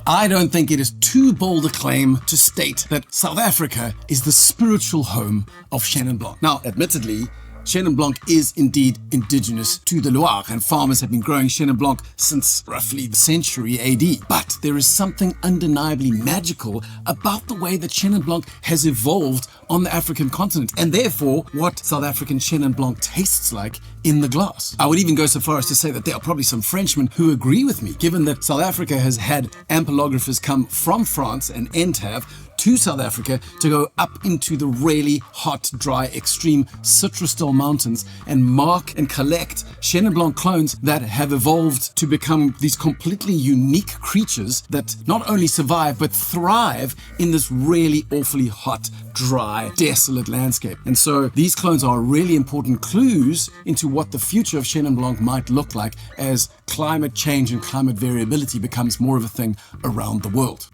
I don't think it is too bold a claim to state that South Africa is the spiritual home of Chenin Blanc. Now, admittedly, Chenin Blanc is indeed indigenous to the Loire, and farmers have been growing Chenin Blanc since roughly the century AD. But there is something undeniably magical about the way that Chenin Blanc has evolved on the African continent, and therefore what South African Chenin Blanc tastes like in the glass. I would even go so far as to say that there are probably some Frenchmen who agree with me, given that South Africa has had ampelographers come from France and HANtv to South Africa to go up into the really hot, dry, extreme citrustal mountains and mark and collect Chenin Blanc clones that have evolved to become these completely unique creatures that not only survive but thrive in this really awfully hot, dry, desolate landscape. And so these clones are really important clues into what the future of Chenin Blanc might look like as climate change and climate variability becomes more of a thing around the world.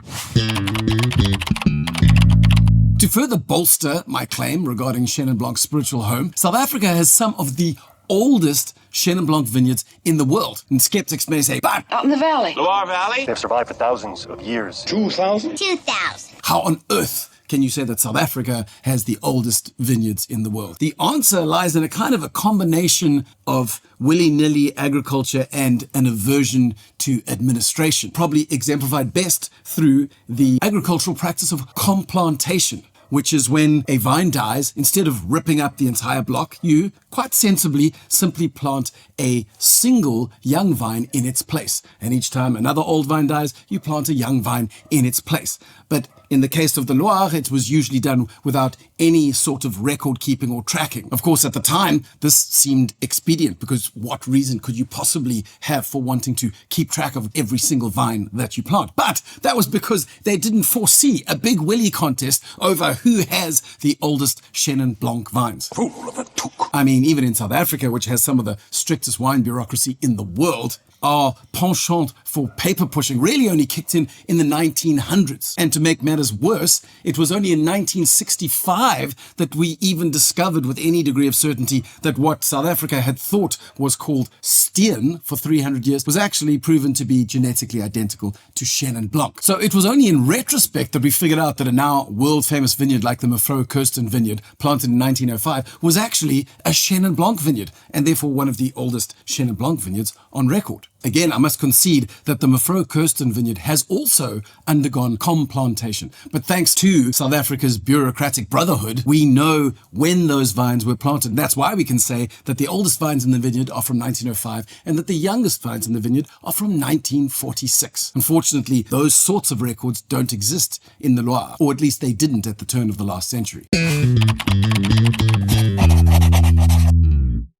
To further bolster my claim regarding Chenin Blanc's spiritual home, South Africa has some of the oldest Chenin Blanc vineyards in the world. And skeptics may say, but out in the valley. Loire Valley? They've survived for thousands of years. 2,000? 2,000. How on earth can you say that South Africa has the oldest vineyards in the world? The answer lies in a kind of a combination of willy-nilly agriculture and an aversion to administration, probably exemplified best through the agricultural practice of complantation, which is when a vine dies, instead of ripping up the entire block, you quite sensibly simply plant a single young vine in its place. And each time another old vine dies, you plant a young vine in its place. But in the case of the Loire, it was usually done without any sort of record keeping or tracking. Of course, at the time, this seemed expedient because what reason could you possibly have for wanting to keep track of every single vine that you plant? But that was because they didn't foresee a big willy contest over who has the oldest Chenin Blanc vines. Fool of a took. I mean, even in South Africa, which has some of the strictest wine bureaucracy in the world, our penchant for paper pushing really only kicked in the 1900s. And to make matters worse, it was only in 1965 that we even discovered with any degree of certainty that what South Africa had thought was called Steen for 300 years was actually proven to be genetically identical to Chenin Blanc. So it was only in retrospect that we figured out that a now world-famous vineyard like the Mevrouw Kirsten vineyard, planted in 1905, was actually a Chenin Blanc vineyard, and therefore one of the oldest Chenin Blanc vineyards on record. Again, I must concede that the Mevrouw Kirsten vineyard has also undergone complantation. But thanks to South Africa's bureaucratic brotherhood, we know when those vines were planted. And that's why we can say that the oldest vines in the vineyard are from 1905 and that the youngest vines in the vineyard are from 1946. Unfortunately, those sorts of records don't exist in the Loire, or at least they didn't at the turn of the last century.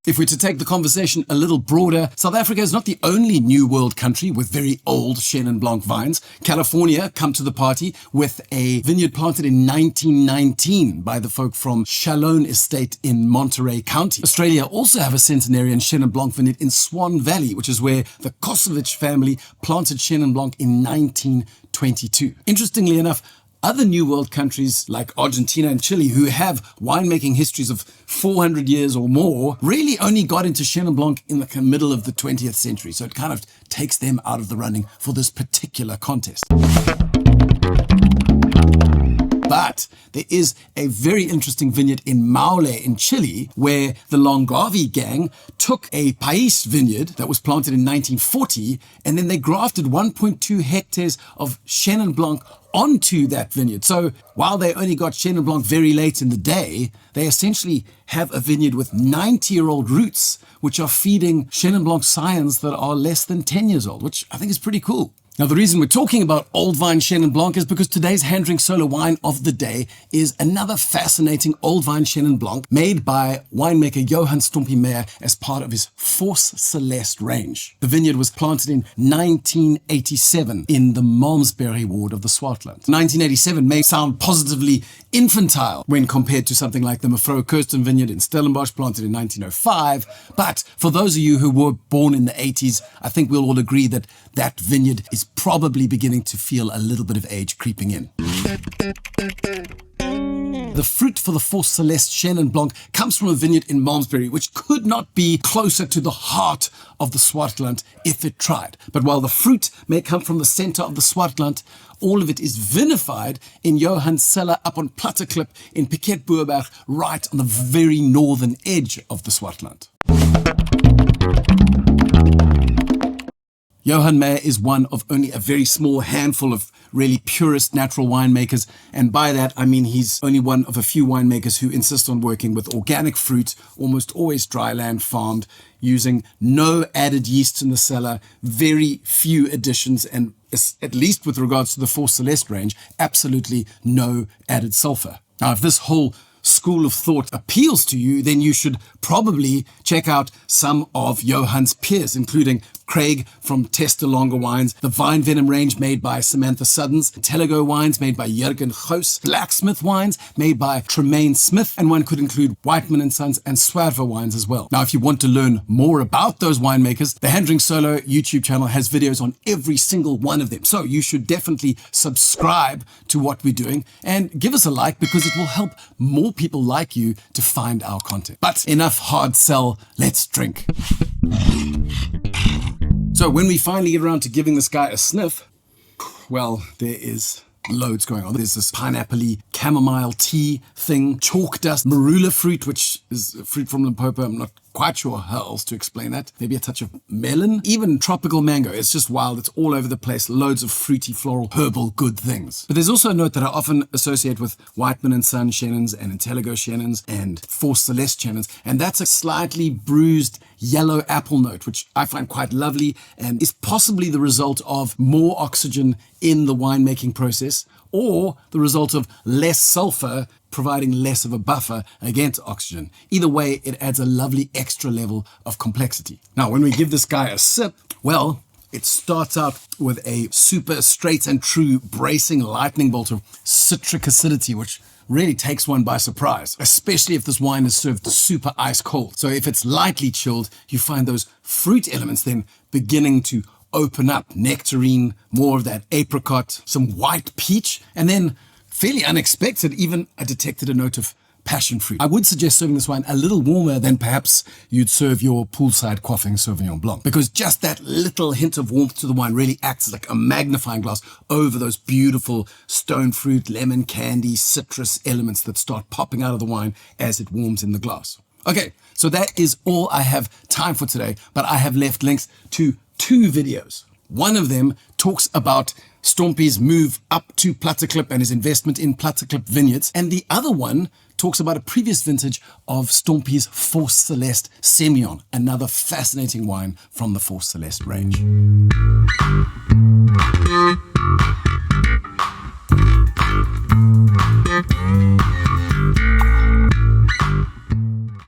If we're to take the conversation a little broader, South Africa is not the only New World country with very old Chenin Blanc vines. California come to the party with a vineyard planted in 1919 by the folk from Chalone Estate in Monterey County. Australia also have a centenarian Chenin Blanc vineyard in Swan Valley, which is where the Kosovich family planted Chenin Blanc in 1922. Interestingly enough, other New World countries like Argentina and Chile, who have winemaking histories of 400 years or more, really only got into Chenin Blanc in the middle of the 20th century. So it kind of takes them out of the running for this particular contest. But there is a very interesting vineyard in Maule in Chile where the Longavi gang took a Pais vineyard that was planted in 1940 and then they grafted 1.2 hectares of Chenin Blanc onto that vineyard. So while they only got Chenin Blanc very late in the day, they essentially have a vineyard with 90-year-old roots which are feeding Chenin Blanc scions that are less than 10 years old, which I think is pretty cool. Now, the reason we're talking about old vine Chenin Blanc is because today's hand drink solo wine of the day is another fascinating old vine Chenin Blanc made by winemaker Johan Stompie Meyer as part of his Force Celeste range. The vineyard was planted in 1987 in the Malmesbury ward of the Swartland. 1987 may sound positively infantile when compared to something like the Mevrouw Kirsten vineyard in Stellenbosch planted in 1905, but for those of you who were born in the 80s, I think we'll all agree that that vineyard is probably beginning to feel a little bit of age creeping in. The fruit for the Force Celeste Chenin Blanc comes from a vineyard in Malmesbury, which could not be closer to the heart of the Swartland if it tried. But while the fruit may come from the center of the Swartland, all of it is vinified in Johan's cellar up on Platteklip in Piketboerberg, right on the very northern edge of the Swartland. Johan Meyer is one of only a very small handful of really purist natural winemakers, and by that I mean he's only one of a few winemakers who insist on working with organic fruit, almost always dryland farmed, using no added yeast in the cellar, very few additions, and at least with regards to the Force Celeste range, absolutely no added sulfur. Now, if this whole school of thought appeals to you, then you should probably check out some of Johan's peers, including Craig from Testelonga Wines, the Vine Venom range made by Samantha Suddens, Telego wines made by Jurgen Goos, Blacksmith wines made by Tremaine Smith, and one could include Whiteman & Sons and Swerve wines as well. Now, if you want to learn more about those winemakers, the Hand Drink Solo YouTube channel has videos on every single one of them. So you should definitely subscribe to what we're doing and give us a like, because it will help more people like you to find our content. But enough hard sell, let's drink. So when we finally get around to giving this guy a sniff, well, there is loads going on. There's this pineapple-y chamomile tea thing, chalk dust, marula fruit, which is fruit from Limpopo. I'm not quite sure how else to explain that. Maybe a touch of melon, even tropical mango. It's just wild. It's all over the place. Loads of fruity, floral, herbal, good things. But there's also a note that I often associate with Whiteman & Son Chenins and Intellego Chenins and Force Celeste Chenins, and that's a slightly bruised yellow apple note, which I find quite lovely and is possibly the result of more oxygen in the winemaking process, or the result of less sulfur providing less of a buffer against oxygen. Either way, it adds a lovely extra level of complexity. Now, when we give this guy a sip, well, it starts out with a super straight and true bracing lightning bolt of citric acidity, which really takes one by surprise, especially if this wine is served super ice cold. So if it's lightly chilled, you find those fruit elements then beginning to open up. Nectarine, more of that apricot, some white peach, and then fairly unexpected, even I detected a note of passion fruit. I would suggest serving this wine a little warmer than perhaps you'd serve your poolside quaffing Sauvignon Blanc, because just that little hint of warmth to the wine really acts like a magnifying glass over those beautiful stone fruit, lemon candy, citrus elements that start popping out of the wine as it warms in the glass. Okay, so that is all I have time for today, but I have left links to 2 videos. One of them talks about Stompie's move up to Platteklip and his investment in Platteklip vineyards. And the other one talks about a previous vintage of Stompie's Force Celeste Semillon, another fascinating wine from the Force Celeste range.